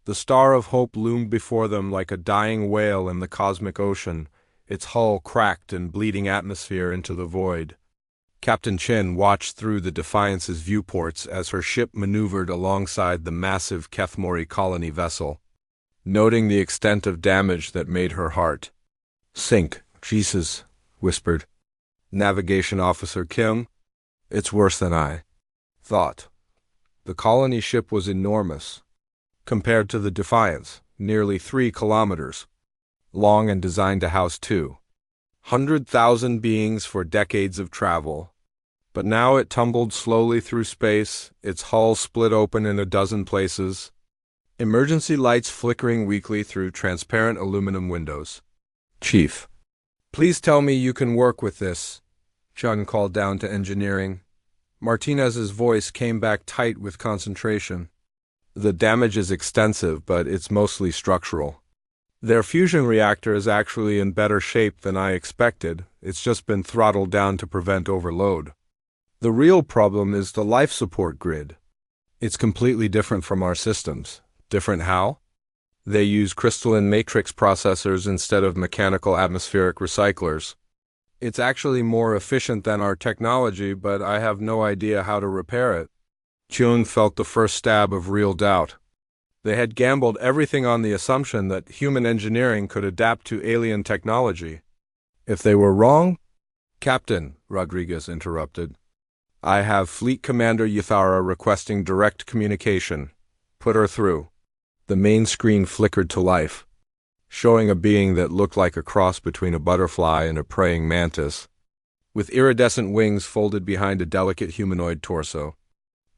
The Star of Hope loomed before them like a dying whale in the cosmic ocean, its hull cracked and bleeding atmosphere into the void. Captain Chin watched through the Defiance's viewports as her ship maneuvered alongside the massive Kethmori colony vessel, noting the extent of damage that made her heart sink. "Jesus," whispered Navigation Officer Kim. "It's worse than I thought." The colony ship was enormous. Compared to the Defiance, nearly 3 kilometers long and designed to house 200,000 beings for decades of travel. But now it tumbled slowly through space, its hull split open in a dozen places, emergency lights flickering weakly through transparent aluminum windows. "Chief, please tell me you can work with this," Chun called down to engineering. Martinez's voice came back tight with concentration. "The damage is extensive, but it's mostly structural. Their fusion reactor is actually in better shape than I expected. It's just been throttled down to prevent overload. The real problem is the life support grid. It's completely different from our systems." "Different how?" "They use crystalline matrix processors instead of mechanical atmospheric recyclers. It's actually more efficient than our technology, but I have no idea how to repair it." Chun felt the first stab of real doubt. They had gambled everything on the assumption that human engineering could adapt to alien technology. If they were wrong? "Captain," Rodriguez interrupted, "I have Fleet Commander Yathara requesting direct communication. Put her through." The main screen flickered to life, showing a being that looked like a cross between a butterfly and a praying mantis, with iridescent wings folded behind a delicate humanoid torso.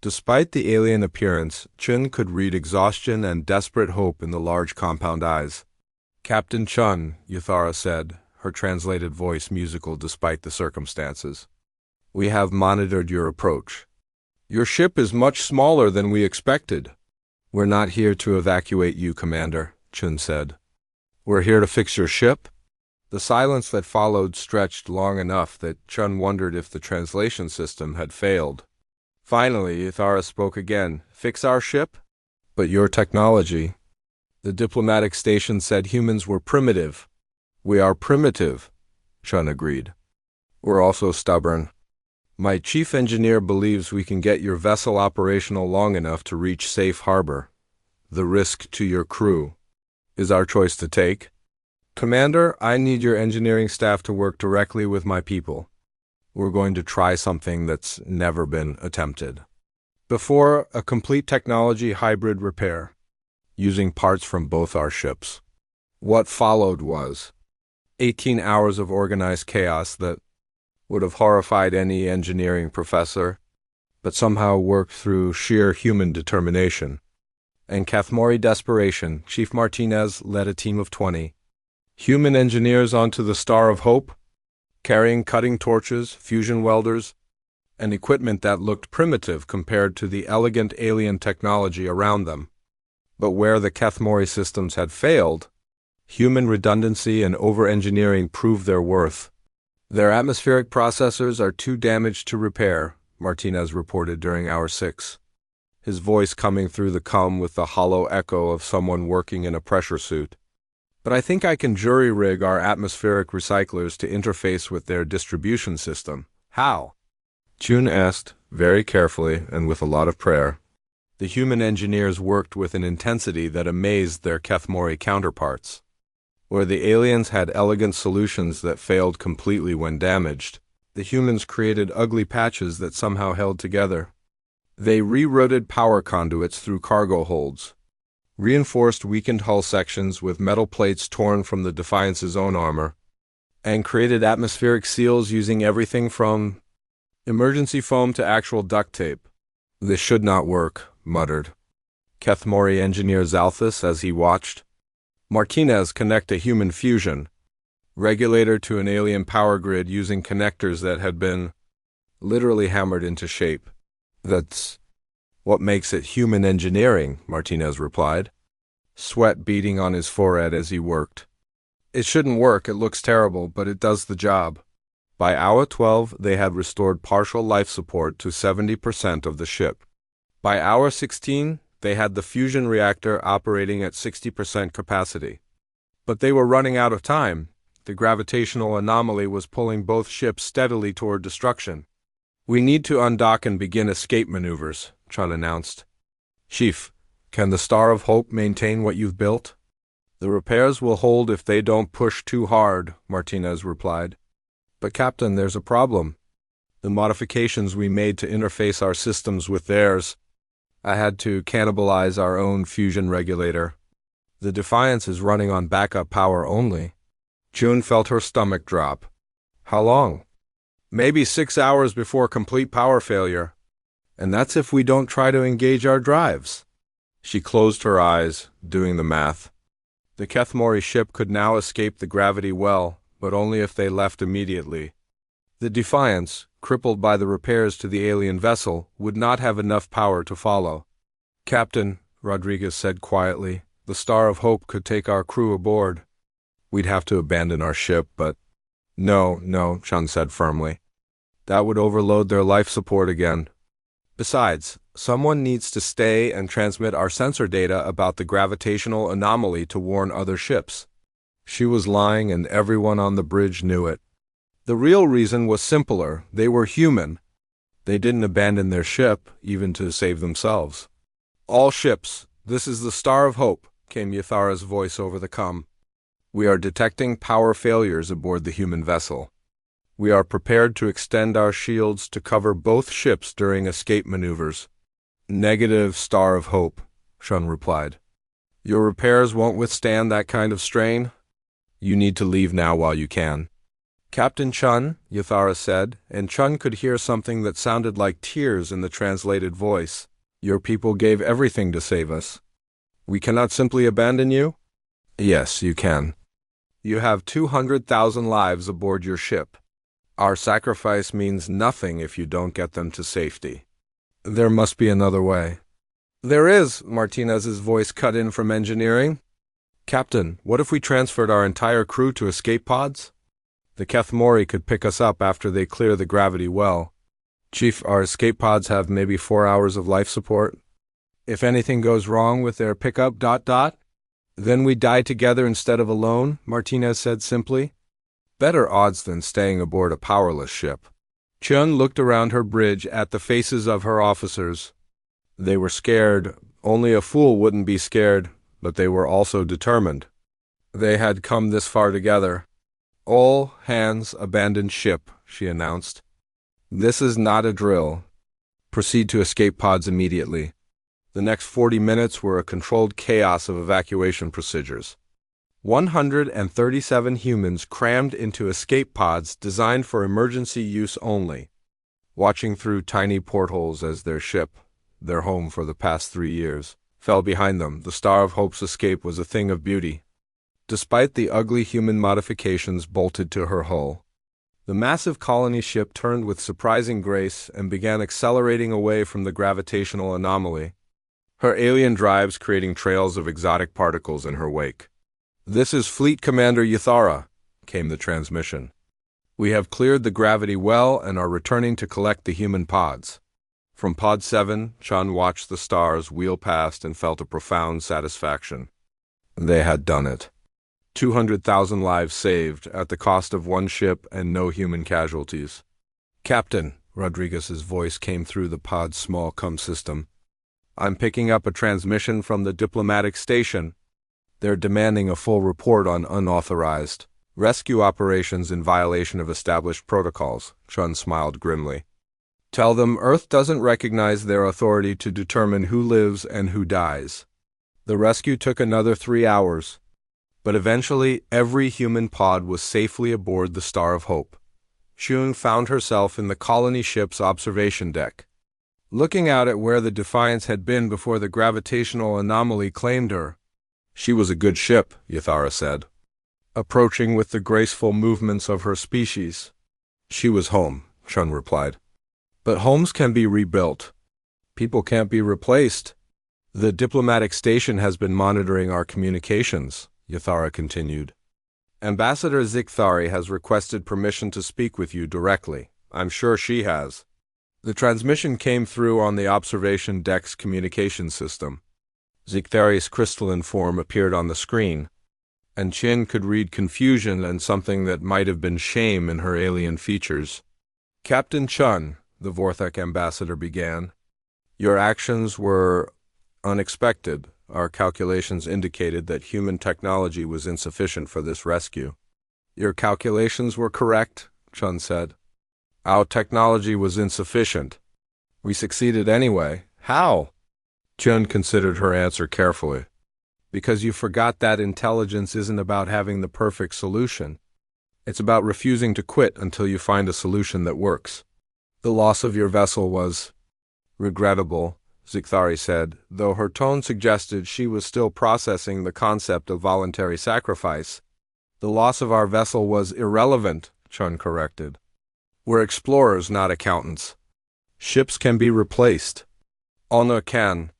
Despite the alien appearance, Chun could read exhaustion and desperate hope in the large compound eyes. "Captain Chun," Yathara said, her translated voice musical despite the circumstances, "we have monitored your approach. Your ship is much smaller than we expected." "We're not here to evacuate you, Commander," Chun said. "We're here to fix your ship?" The silence that followed stretched long enough that Chun wondered if the translation system had failed. Finally, Yathara spoke again. "Fix our ship? But your technology." The diplomatic station said humans were primitive. "We are primitive," Chun agreed. "We're also stubborn. My chief engineer believes we can get your vessel operational long enough to reach safe harbor. The risk to your crew is our choice to take." "Commander, I need your engineering staff to work directly with my people. We're going to try something that's never been attempted before, a complete technology hybrid repair, using parts from both our ships." What followed was 18 hours of organized chaos that would have horrified any engineering professor, but somehow worked through sheer human determination and Kethmori desperation. Chief Martinez led a team of 20 human engineers onto the Star of Hope, carrying cutting torches, fusion welders, and equipment that looked primitive compared to the elegant alien technology around them. But where the Kethmori systems had failed, human redundancy and over-engineering proved their worth. "Their atmospheric processors are too damaged to repair," Martinez reported during Hour 6, his voice coming through the com with the hollow echo of someone working in a pressure suit. "But I think I can jury-rig our atmospheric recyclers to interface with their distribution system." "How?" Chun asked, very carefully and with a lot of prayer. The human engineers worked with an intensity that amazed their Kethmori counterparts. Where the aliens had elegant solutions that failed completely when damaged, the humans created ugly patches that somehow held together. They rerouted power conduits through cargo holds, reinforced weakened hull sections with metal plates torn from the Defiance's own armor, and created atmospheric seals using everything from emergency foam to actual duct tape. "This should not work," muttered Kethmori engineer Zalthus as he watched Martinez connect a human fusion regulator to an alien power grid using connectors that had been literally hammered into shape. "That's what makes it human engineering," Martinez replied, sweat beading on his forehead as he worked. "It shouldn't work, it looks terrible, but it does the job." By hour 12, they had restored partial life support to 70% of the ship. By hour 16, They had the fusion reactor operating at 60% capacity. But they were running out of time. The gravitational anomaly was pulling both ships steadily toward destruction. "We need to undock and begin escape maneuvers," Chun announced. "Chief, can the Star of Hope maintain what you've built?" "The repairs will hold if they don't push too hard," Martinez replied. "But Captain, there's a problem. The modifications we made to interface our systems with theirs. I had to cannibalize our own fusion regulator. The Defiance is running on backup power only." June felt her stomach drop. "How long?" "Maybe 6 hours before complete power failure. And that's if we don't try to engage our drives." She closed her eyes, doing the math. The Kethmori ship could now escape the gravity well, but only if they left immediately. The Defiance, crippled by the repairs to the alien vessel, would not have enough power to follow. "Captain," Rodriguez said quietly, "the Star of Hope could take our crew aboard. We'd have to abandon our ship, but—" No, Chun said firmly. "That would overload their life support again. Besides, someone needs to stay and transmit our sensor data about the gravitational anomaly to warn other ships." She was lying, and everyone on the bridge knew it. The real reason was simpler. They were human. They didn't abandon their ship, even to save themselves. "All ships, this is the Star of Hope," came Yathara's voice over the comm. "We are detecting power failures aboard the human vessel. We are prepared to extend our shields to cover both ships during escape maneuvers." "Negative, Star of Hope," Chun replied. "Your repairs won't withstand that kind of strain. You need to leave now while you can." "Captain Chun," Yathara said, and Chun could hear something that sounded like tears in the translated voice. "Your people gave everything to save us. We cannot simply abandon you?" "Yes, you can. You have 200,000 lives aboard your ship. Our sacrifice means nothing if you don't get them to safety. There must be another way." "There is," Martinez's voice cut in from engineering. "Captain, what if we transferred our entire crew to escape pods? The Kethmori could pick us up after they clear the gravity well." "Chief, our escape pods have maybe 4 hours of life support. If anything goes wrong with their pickup, then we die together instead of alone," Martinez said simply. "Better odds than staying aboard a powerless ship." Chun looked around her bridge at the faces of her officers. They were scared. Only a fool wouldn't be scared, but they were also determined. They had come this far together. "All hands abandon ship," she announced. "This is not a drill. Proceed to escape pods immediately." The next 40 minutes were a controlled chaos of evacuation procedures. 137 humans crammed into escape pods designed for emergency use only, watching through tiny portholes as their ship, their home for the past 3 years, fell behind them. The Star of Hope's escape was a thing of beauty. Despite the ugly human modifications bolted to her hull, the massive colony ship turned with surprising grace and began accelerating away from the gravitational anomaly, her alien drives creating trails of exotic particles in her wake. "This is Fleet Commander Yathara," came the transmission. "We have cleared the gravity well and are returning to collect the human pods." From Pod 7, Chun watched the stars wheel past and felt a profound satisfaction. They had done it. 200,000 lives saved, at the cost of 1 ship and no human casualties. "Captain," Rodriguez's voice came through the pod's small comm system. "I'm picking up a transmission from the diplomatic station. They're demanding a full report on unauthorized rescue operations in violation of established protocols." Chun smiled grimly. "Tell them Earth doesn't recognize their authority to determine who lives and who dies." The rescue took another 3 hours, but eventually every human pod was safely aboard the Star of Hope. Shun found herself in the colony ship's observation deck, looking out at where the Defiance had been before the gravitational anomaly claimed her. "She was a good ship," Yathara said, approaching with the graceful movements of her species. "She was home," Chun replied. "But homes can be rebuilt. People can't be replaced." "The diplomatic station has been monitoring our communications," Yathara continued. "Ambassador Zikthari has requested permission to speak with you directly. I'm sure she has." The transmission came through on the observation deck's communication system. Zicthari's crystalline form appeared on the screen, and Chin could read confusion and something that might have been shame in her alien features. "Captain Chun," the Vorthek ambassador began, "your actions were unexpected. Our calculations indicated that human technology was insufficient for this rescue." "Your calculations were correct," Chun said. "Our technology was insufficient. We succeeded anyway." "How?" Chun considered her answer carefully. "Because you forgot that intelligence isn't about having the perfect solution. It's about refusing to quit until you find a solution that works. The loss of your vessel was regrettable," Zicthari said, though her tone suggested she was still processing the concept of voluntary sacrifice. "The loss of our vessel was irrelevant," Chun corrected. "We're explorers, not accountants. Ships can be replaced." "Honor can."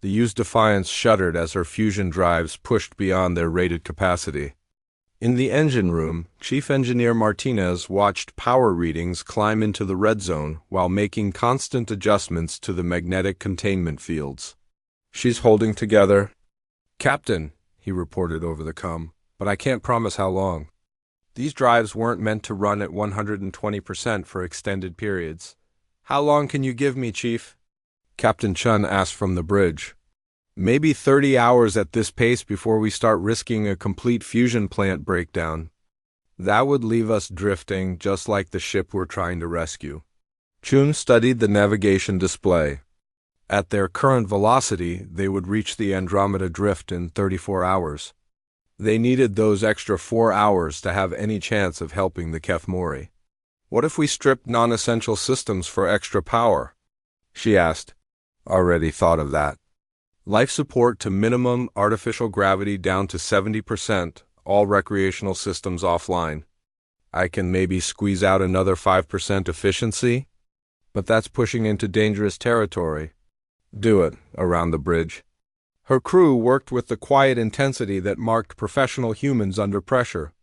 The used Defiance shuddered as her fusion drives pushed beyond their rated capacity. In the engine room, Chief Engineer Martinez watched power readings climb into the red zone while making constant adjustments to the magnetic containment fields. "She's holding together, Captain," he reported over the comm, "but I can't promise how long. These drives weren't meant to run at 120% for extended periods." "How long can you give me, Chief?" Captain Chun asked from the bridge. "Maybe 30 hours at this pace before we start risking a complete fusion plant breakdown. That would leave us drifting just like the ship we're trying to rescue." Chun studied the navigation display. At their current velocity, they would reach the Andromeda Drift in 34 hours. They needed those extra 4 hours to have any chance of helping the Kefmori. "What if we stripped non-essential systems for extra power?" she asked. "Already thought of that. Life support to minimum, artificial gravity down to 70%, all recreational systems offline. I can maybe squeeze out another 5% efficiency, but that's pushing into dangerous territory." "Do it," around the bridge. Her crew worked with the quiet intensity that marked professional humans under pressure.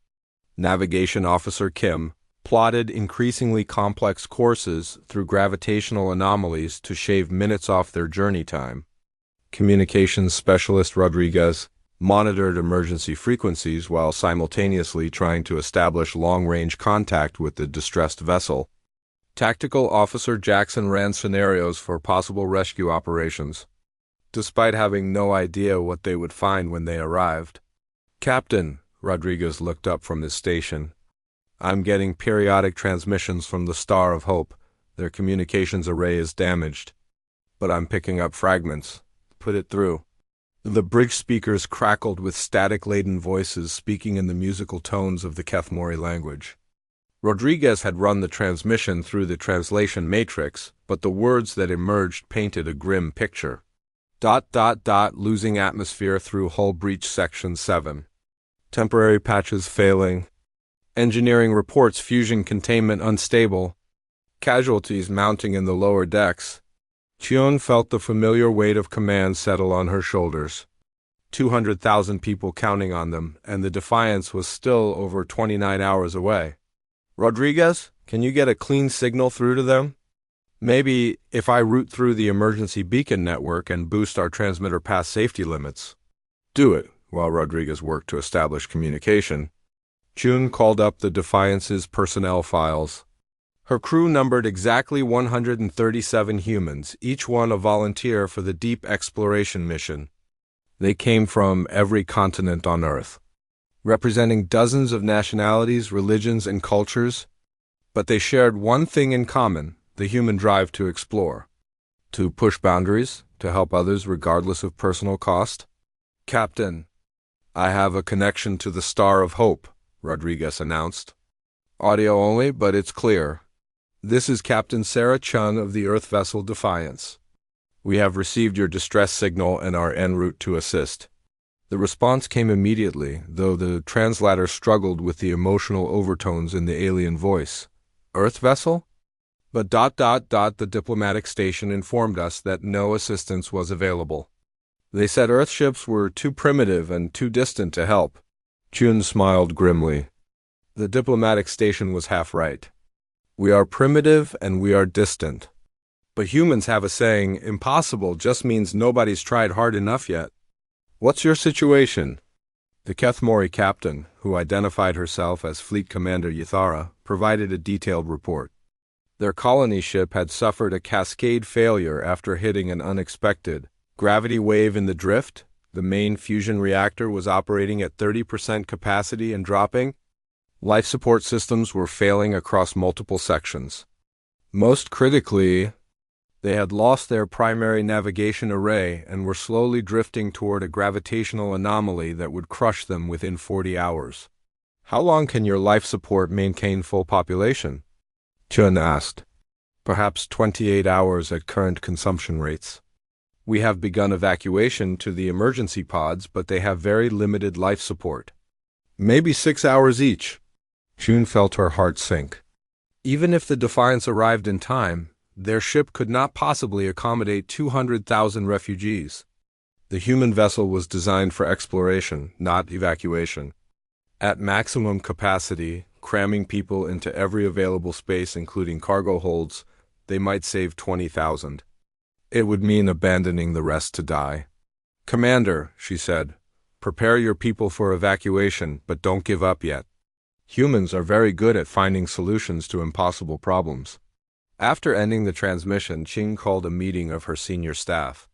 Navigation Officer Kim plotted increasingly complex courses through gravitational anomalies to shave minutes off their journey time. Communications Specialist Rodriguez monitored emergency frequencies while simultaneously trying to establish long-range contact with the distressed vessel. Tactical Officer Jackson ran scenarios for possible rescue operations, despite having no idea what they would find when they arrived. "Captain," Rodriguez looked up from his station, "I'm getting periodic transmissions from the Star of Hope. Their communications array is damaged, but I'm picking up fragments. Put it through." The bridge speakers crackled with static-laden voices speaking in the musical tones of the Kefmori language. Rodriguez had run the transmission through the translation matrix, but the words that emerged painted a grim picture. ... Losing atmosphere through hull breach section 7. Temporary patches failing. Engineering reports fusion containment unstable. Casualties mounting in the lower decks. Chun felt the familiar weight of command settle on her shoulders. 200,000 people counting on them, and the Defiance was still over 29 hours away. "Rodriguez, can you get a clean signal through to them? Maybe if I route through the emergency beacon network and boost our transmitter past safety limits." "Do it," while Rodriguez worked to establish communication. Chun called up the Defiance's personnel files. Her crew numbered exactly 137 humans, each one a volunteer for the deep exploration mission. They came from every continent on Earth, representing dozens of nationalities, religions, and cultures, but they shared one thing in common: the human drive to explore, to push boundaries, to help others regardless of personal cost. "Captain, I have a connection to the Star of Hope," Rodriguez announced. "Audio only, but it's clear. This is Captain Sarah Chun of the Earth vessel Defiance. We have received your distress signal and are en route to assist." The response came immediately, though the translator struggled with the emotional overtones in the alien voice. "Earth vessel?" But ... The diplomatic station informed us that no assistance was available. They said Earth ships were too primitive and too distant to help. Chun smiled grimly. The diplomatic station was half right. We are primitive and we are distant. But humans have a saying, impossible just means nobody's tried hard enough yet. What's your situation? The Kethmori captain, who identified herself as Fleet Commander Ythara, provided a detailed report. Their colony ship had suffered a cascade failure after hitting an unexpected gravity wave in the drift. The main fusion reactor was operating at 30% capacity and dropping. Life support systems were failing across multiple sections. Most critically, they had lost their primary navigation array and were slowly drifting toward a gravitational anomaly that would crush them within 40 hours. How long can your life support maintain full population? Chun asked. Perhaps 28 hours at current consumption rates. We have begun evacuation to the emergency pods, but they have very limited life support. Maybe 6 hours each. Chun felt her heart sink. Even if the Defiance arrived in time, their ship could not possibly accommodate 200,000 refugees. The human vessel was designed for exploration, not evacuation. At maximum capacity, cramming people into every available space including cargo holds, they might save 20,000. It would mean abandoning the rest to die. Commander, she said, prepare your people for evacuation, but don't give up yet. Humans are very good at finding solutions to impossible problems. After ending the transmission, Ching called a meeting of her senior staff.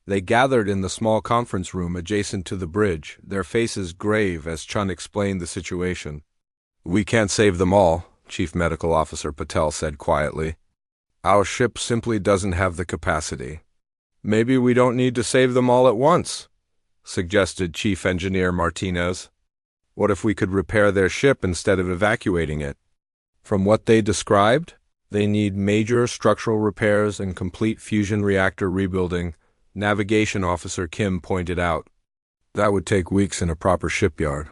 They gathered in the small conference room adjacent to the bridge, their faces grave as Chun explained the situation. We can't save them all, Chief Medical Officer Patel said quietly. Our ship simply doesn't have the capacity. Maybe we don't need to save them all at once, suggested Chief Engineer Martinez. What if we could repair their ship instead of evacuating it? From what they described, they need major structural repairs and complete fusion reactor rebuilding, Navigation Officer Kim pointed out. That would take weeks in a proper shipyard.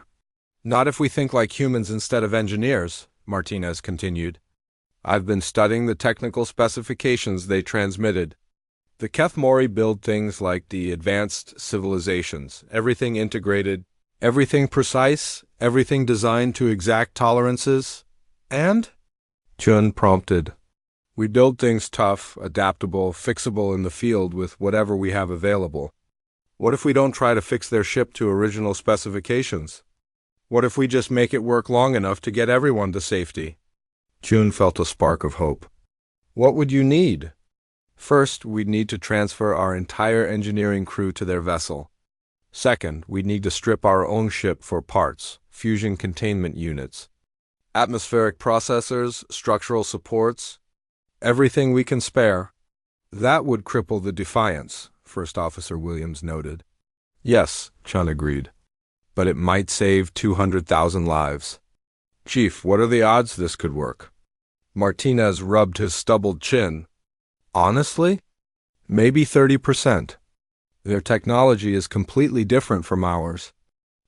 Not if we think like humans instead of engineers, Martinez continued. I've been studying the technical specifications they transmitted. The Kethmori build things like the advanced civilizations, everything integrated, everything precise, everything designed to exact tolerances. And? Chun prompted. We build things tough, adaptable, fixable in the field with whatever we have available. What if we don't try to fix their ship to original specifications? What if we just make it work long enough to get everyone to safety? Chun felt a spark of hope. What would you need? First, we'd need to transfer our entire engineering crew to their vessel. Second, we'd need to strip our own ship for parts, fusion containment units, atmospheric processors, structural supports, everything we can spare. That would cripple the Defiance, First Officer Williams noted. Yes, Chun agreed. But it might save 200,000 lives. Chief, what are the odds this could work? Martinez rubbed his stubbled chin. Honestly? Maybe 30%. Their technology is completely different from ours.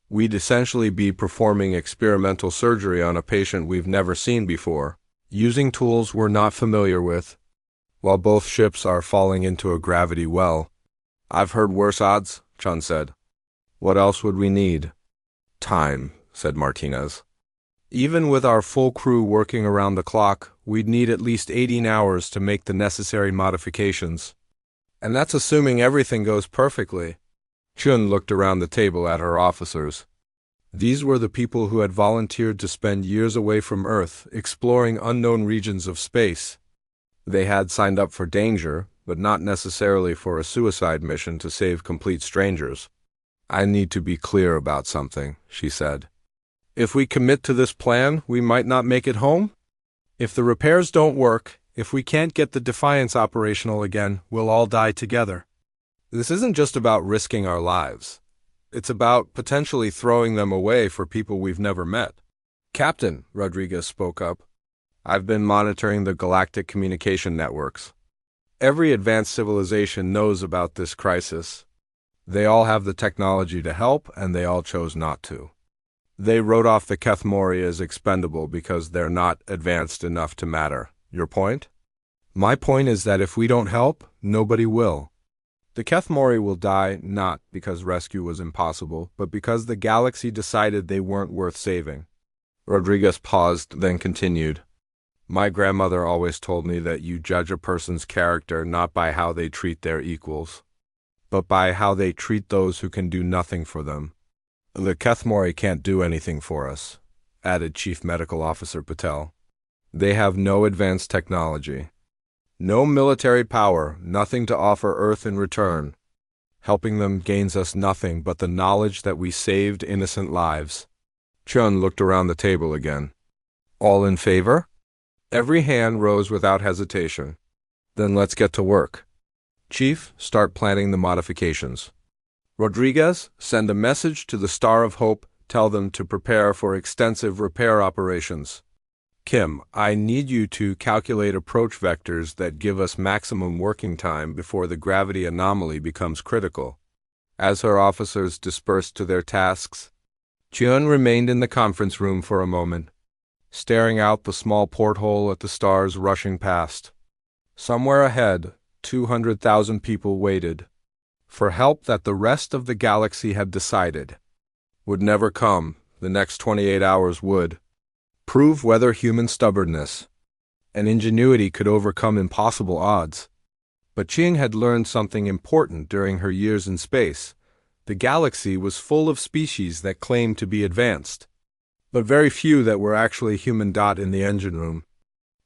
We'd essentially be performing experimental surgery on a patient we've never seen before, using tools we're not familiar with, while both ships are falling into a gravity well. I've heard worse odds, Chun said. What else would we need? Time, said Martinez. Even with our full crew working around the clock, we'd need at least 18 hours to make the necessary modifications. And that's assuming everything goes perfectly. Chun looked around the table at her officers. These were the people who had volunteered to spend years away from Earth, exploring unknown regions of space. They had signed up for danger, but not necessarily for a suicide mission to save complete strangers. I need to be clear about something, she said. If we commit to this plan, we might not make it home. If the repairs don't work, if we can't get the Defiance operational again, we'll all die together. This isn't just about risking our lives. It's about potentially throwing them away for people we've never met. Captain, Rodriguez spoke up, I've been monitoring the galactic communication networks. Every advanced civilization knows about this crisis. They all have the technology to help, and they all chose not to. They wrote off the Kethmori as expendable because they're not advanced enough to matter. Your point? My point is that if we don't help, nobody will. The Kethmori will die not because rescue was impossible, but because the galaxy decided they weren't worth saving. Rodriguez paused, then continued. My grandmother always told me that you judge a person's character not by how they treat their equals, but by how they treat those who can do nothing for them. The Kethmori can't do anything for us, added Chief Medical Officer Patel. They have no advanced technology, no military power, nothing to offer Earth in return. Helping them gains us nothing but the knowledge that we saved innocent lives. Chun looked around the table again. All in favor? Every hand rose without hesitation. Then let's get to work. Chief, start planning the modifications. Rodriguez, send a message to the Star of Hope. Tell them to prepare for extensive repair operations. Kim, I need you to calculate approach vectors that give us maximum working time before the gravity anomaly becomes critical. As her officers dispersed to their tasks, Chun remained in the conference room for a moment, staring out the small porthole at the stars rushing past. Somewhere ahead, 200,000 people waited for help that the rest of the galaxy had decided would never come. The next 28 hours would prove whether human stubbornness and ingenuity could overcome impossible odds. But Ching had learned something important during her years in space. The galaxy was full of species that claimed to be advanced, but very few that were actually human. In the engine room,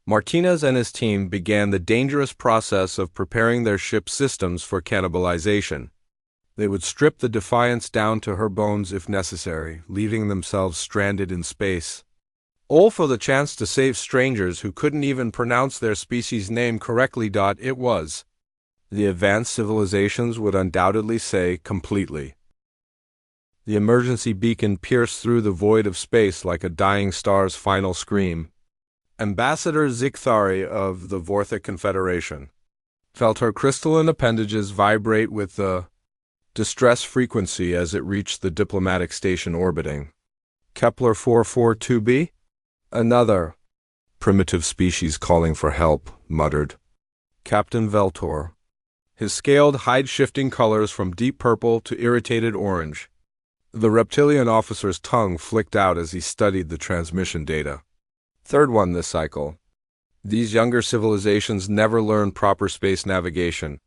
Martinez and his team began the dangerous process of preparing their ship's systems for cannibalization. They would strip the Defiance down to her bones if necessary, leaving themselves stranded in space, all for the chance to save strangers who couldn't even pronounce their species' name correctly. It was, the advanced civilizations would undoubtedly say, completely. The emergency beacon pierced through the void of space like a dying star's final scream. Ambassador Zikthari of the Vorthic Confederation felt her crystalline appendages vibrate with the distress frequency as it reached the diplomatic station orbiting. Kepler 442b? Another primitive species calling for help, muttered Captain Veltor, his scaled hide-shifting colors from deep purple to irritated orange. The reptilian officer's tongue flicked out as he studied the transmission data. Third one this cycle. These younger civilizations never learned proper space navigation.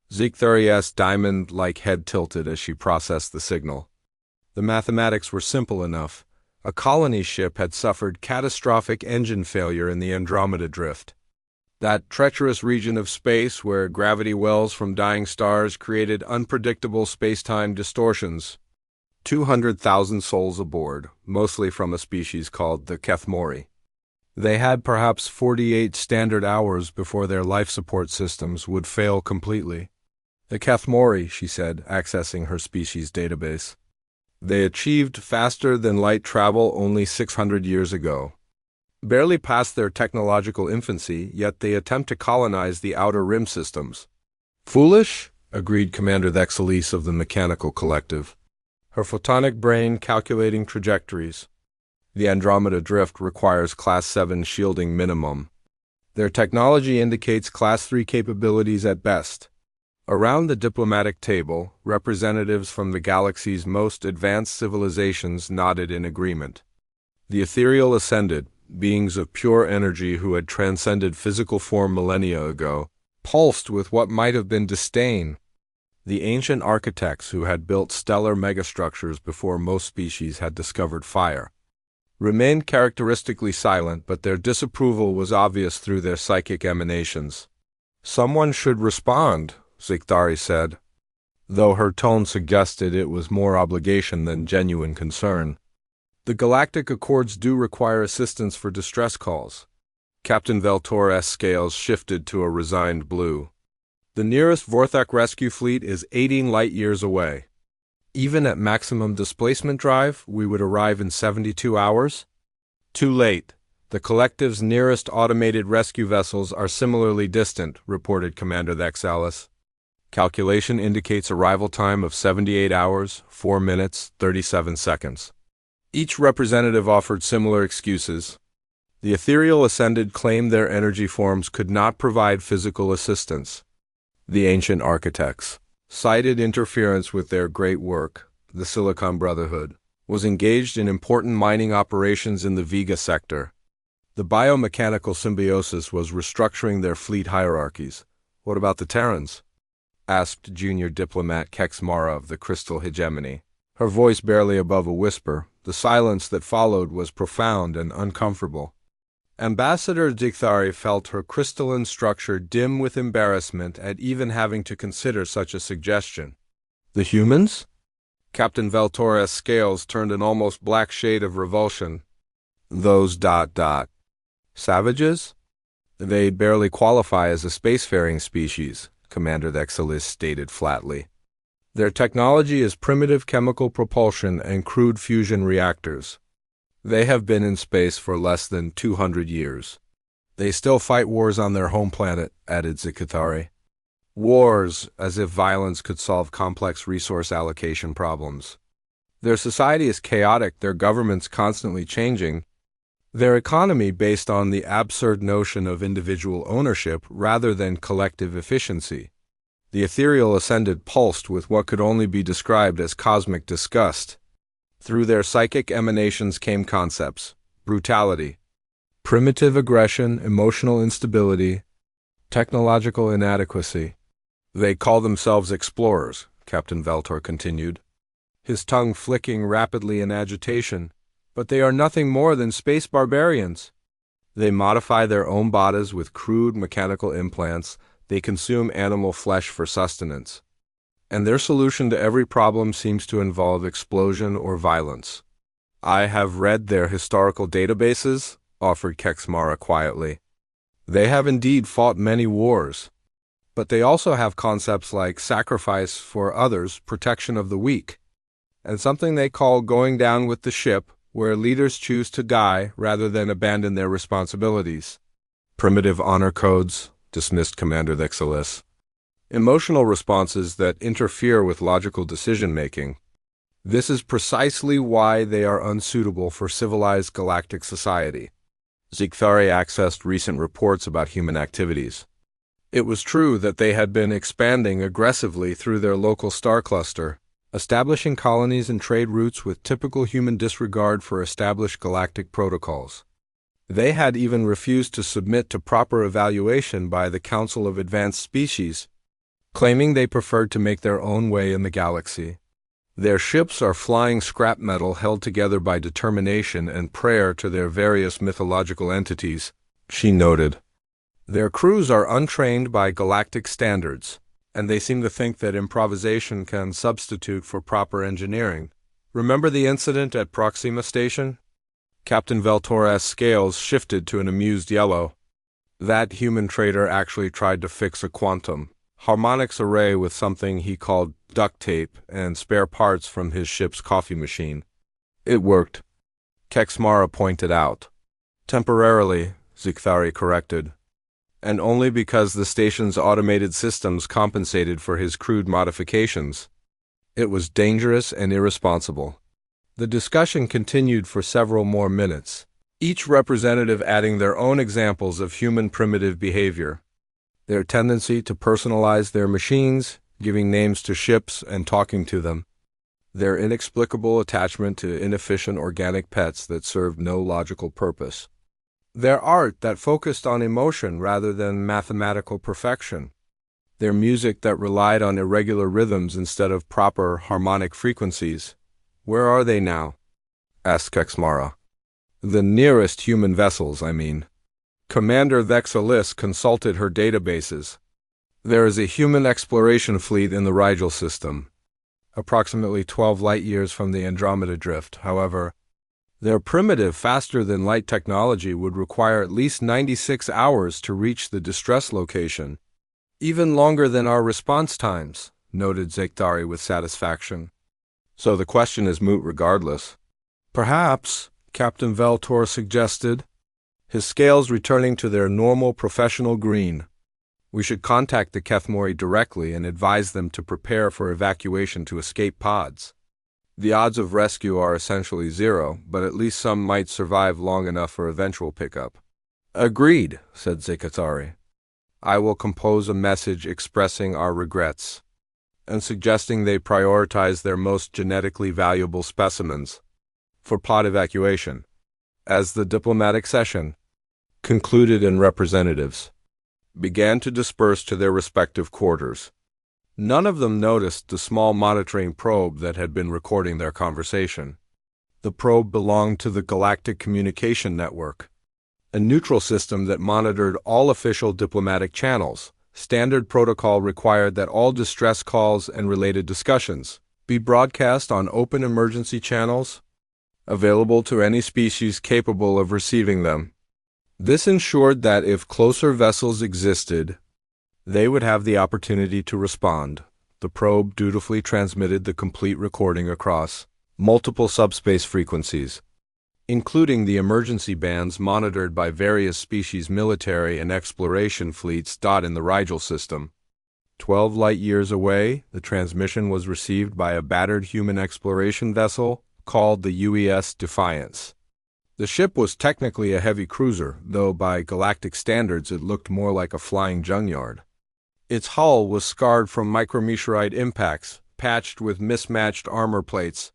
Zikthari's diamond-like head tilted as she processed the signal. The mathematics were simple enough. A colony ship had suffered catastrophic engine failure in the Andromeda Drift, that treacherous region of space where gravity wells from dying stars created unpredictable space-time distortions. 200,000 souls aboard, mostly from a species called the Kethmori. They had perhaps 48 standard hours before their life support systems would fail completely. The Kethmori, she said, accessing her species database. They achieved faster-than-light travel only 600 years ago. Barely past their technological infancy, yet they attempt to colonize the outer rim systems. Foolish, agreed Commander Thexelise of the Mechanical Collective, her photonic brain calculating trajectories. The Andromeda Drift requires Class 7 shielding minimum. Their technology indicates Class 3 capabilities at best. Around the diplomatic table, representatives from the galaxy's most advanced civilizations nodded in agreement. The ethereal ascended, beings of pure energy who had transcended physical form millennia ago, pulsed with what might have been disdain. The ancient architects who had built stellar megastructures before most species had discovered fire remained characteristically silent, but their disapproval was obvious through their psychic emanations. Someone should respond, Zikthari said, though her tone suggested it was more obligation than genuine concern. The Galactic Accords do require assistance for distress calls. Captain Veltor's scales shifted to a resigned blue. The nearest Vorthak rescue fleet is 18 light-years away. Even at maximum displacement drive, we would arrive in 72 hours? Too late. The Collective's nearest automated rescue vessels are similarly distant, reported Commander Thexalis. Calculation indicates arrival time of 78 hours, 4 minutes, 37 seconds. Each representative offered similar excuses. The ethereal ascended claimed their energy forms could not provide physical assistance. The ancient architects cited interference with their great work. The Silicon Brotherhood was engaged in important mining operations in the Vega sector. The biomechanical symbiosis was restructuring their fleet hierarchies. What about the Terrans? Asked junior diplomat Kexmara of the Crystal Hegemony. Her voice barely above a whisper. The silence that followed was profound and uncomfortable. Ambassador Dikthari felt her crystalline structure dim with embarrassment at even having to consider such a suggestion. The humans? Captain Veltora's scales turned an almost black shade of revulsion. Those ... Savages? They'd barely qualify as a spacefaring species, Commander Thexelis stated flatly. Their technology is primitive chemical propulsion and crude fusion reactors. They have been in space for less than 200 years. They still fight wars on their home planet, added Zikathari. Wars, as if violence could solve complex resource allocation problems. Their society is chaotic, their governments constantly changing, their economy based on the absurd notion of individual ownership rather than collective efficiency. The ethereal ascended pulsed with what could only be described as cosmic disgust. Through their psychic emanations came concepts: brutality, primitive aggression, emotional instability, technological inadequacy. They call themselves explorers, Captain Veltor continued, his tongue flicking rapidly in agitation. But they are nothing more than space barbarians. They modify their own bodies with crude mechanical implants. They consume animal flesh for sustenance. And their solution to every problem seems to involve explosion or violence. I have read their historical databases, offered Kexmara quietly. They have indeed fought many wars. But they also have concepts like sacrifice for others, protection of the weak, and something they call going down with the ship, where leaders choose to die rather than abandon their responsibilities. Primitive honor codes, dismissed Commander Thexelis. Emotional responses that interfere with logical decision-making. This is precisely why they are unsuitable for civilized galactic society. Zikthari accessed recent reports about human activities. It was true that they had been expanding aggressively through their local star cluster, establishing colonies and trade routes with typical human disregard for established galactic protocols. They had even refused to submit to proper evaluation by the Council of Advanced Species, claiming they preferred to make their own way in the galaxy. Their ships are flying scrap metal held together by determination and prayer to their various mythological entities, she noted. Their crews are untrained by galactic standards, and they seem to think that improvisation can substitute for proper engineering. Remember the incident at Proxima Station? Captain Veltora's scales shifted to an amused yellow. That human trader actually tried to fix a quantum harmonics array with something he called duct tape and spare parts from his ship's coffee machine. It worked, Kexmara pointed out. Temporarily, Zikthari corrected, and only because the station's automated systems compensated for his crude modifications. It was dangerous and irresponsible. The discussion continued for several more minutes, each representative adding their own examples of human primitive behavior. Their tendency to personalize their machines, giving names to ships and talking to them. Their inexplicable attachment to inefficient organic pets that served no logical purpose. Their art that focused on emotion rather than mathematical perfection. Their music that relied on irregular rhythms instead of proper harmonic frequencies. Where are they now? Asked Kexmara. The nearest human vessels, I mean. Commander Thexelis consulted her databases. There is a human exploration fleet in the Rigel system, approximately 12 light-years from the Andromeda Drift. However, their primitive, faster-than-light technology would require at least 96 hours to reach the distress location. Even longer than our response times, noted Zikthari with satisfaction. So the question is moot regardless. Perhaps, Captain Veltor suggested, his scales returning to their normal professional green. We should contact the Kethmori directly and advise them to prepare for evacuation to escape pods. The odds of rescue are essentially zero, but at least some might survive long enough for eventual pickup. Agreed, said Zikthari. I will compose a message expressing our regrets, and suggesting they prioritize their most genetically valuable specimens for pod evacuation. As the diplomatic session concluded, and representatives began to disperse to their respective quarters. None of them noticed the small monitoring probe that had been recording their conversation. The probe belonged to the Galactic Communication Network, a neutral system that monitored all official diplomatic channels. Standard protocol required that all distress calls and related discussions be broadcast on open emergency channels available to any species capable of receiving them. This ensured that if closer vessels existed, they would have the opportunity to respond. The probe dutifully transmitted the complete recording across multiple subspace frequencies, including the emergency bands monitored by various species' military and exploration fleets in the Rigel system. 12 light-years away, the transmission was received by a battered human exploration vessel called the UES Defiance. The ship was technically a heavy cruiser, though by galactic standards it looked more like a flying junkyard. Its hull was scarred from micrometeorite impacts, patched with mismatched armor plates,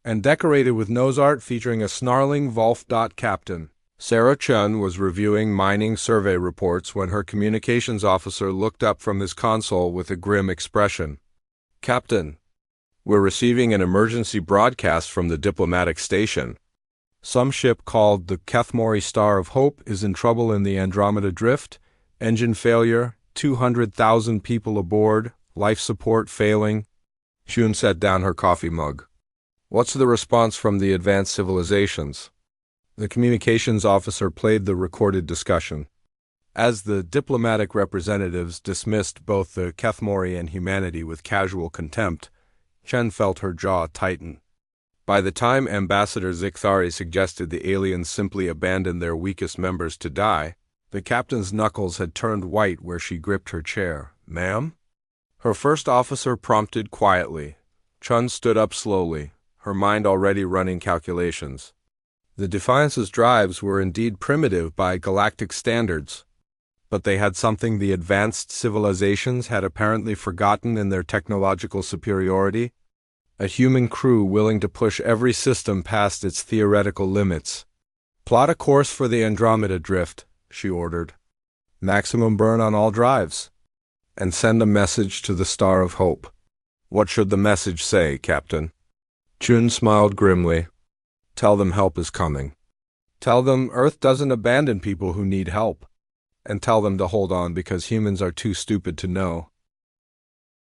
and decorated with nose art featuring a snarling Volf. Captain Sarah Chun was reviewing mining survey reports when her communications officer looked up from his console with a grim expression. "Captain, we're receiving an emergency broadcast from the diplomatic station. Some ship called the Kethmori Star of Hope is in trouble in the Andromeda Drift. Engine failure, 200,000 people aboard, life support failing." Chun set down her coffee mug. "What's the response from the advanced civilizations?" The communications officer played the recorded discussion. As the diplomatic representatives dismissed both the Kethmori and humanity with casual contempt, Chen felt her jaw tighten. By the time Ambassador Zikthari suggested the aliens simply abandon their weakest members to die, the captain's knuckles had turned white where she gripped her chair. "Ma'am?" Her first officer prompted quietly. Chun stood up slowly, her mind already running calculations. The Defiance's drives were indeed primitive by galactic standards, but they had something the advanced civilizations had apparently forgotten in their technological superiority: a human crew willing to push every system past its theoretical limits. "Plot a course for the Andromeda Drift," she ordered. "Maximum burn on all drives. And send a message to the Star of Hope." "What should the message say, Captain?" Chun smiled grimly. "Tell them help is coming. Tell them Earth doesn't abandon people who need help. And tell them to hold on because humans are too stupid to know."